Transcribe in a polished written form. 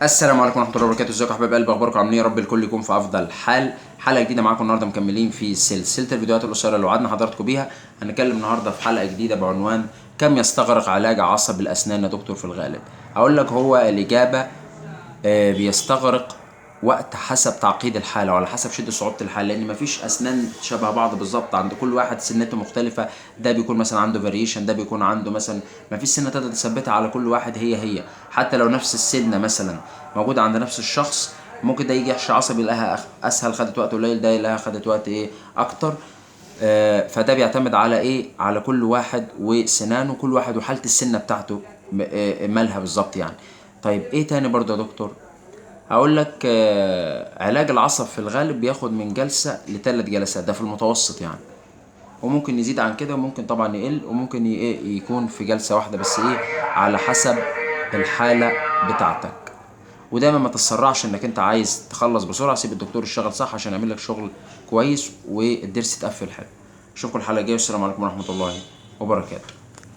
السلام عليكم ورحمه الله وبركاته. ازيكم يا حبايب قلبي؟ اخباركم عاملين ايه؟ يا رب الكل يكون في افضل حال. حلقه جديده معاكم النهارده، مكملين في سلسله الفيديوهات القصيره اللي وعدنا حضراتكم بيها. هنتكلم النهارده في حلقه جديده بعنوان كم يستغرق علاج عصب الاسنان يا دكتور في الغالب؟ اقول لك هو الاجابه بيستغرق وقت حسب تعقيد الحاله وعلى حسب شده صعوبه الحاله، لان مفيش اسنان شبه بعض بالظبط، عند كل واحد سنته مختلفه. ده بيكون مثلا عنده فاريشن، ده بيكون عنده مثلا مفيش سنه تقدر تثبتها على كل واحد هي حتى لو نفس السنه مثلا موجوده عند نفس الشخص، ممكن ده يجي يحشي عصب يلاقيها اسهل خدت وقت قليل، ده يلاقيها خدت وقت اكتر. فده بيعتمد على على كل واحد وسنانه، كل واحد وحاله السنه بتاعته مالها بالظبط يعني. طيب ايه تاني برضه يا دكتور؟ هقول لك علاج العصب في الغالب بياخد من جلسة ل3 جلسات، ده في المتوسط يعني، وممكن يزيد عن كده وممكن طبعا يقل، وممكن يكون في جلسة واحدة بس على حسب الحالة بتاعتك. ودايما ما تتسرعش انك انت عايز تخلص بسرعة، سيب الدكتور يشتغل صح عشان يعمل لك شغل كويس والضرس يتقفل حلو. اشوفكم الحلقة الجاية، والسلام عليكم ورحمة الله وبركاته.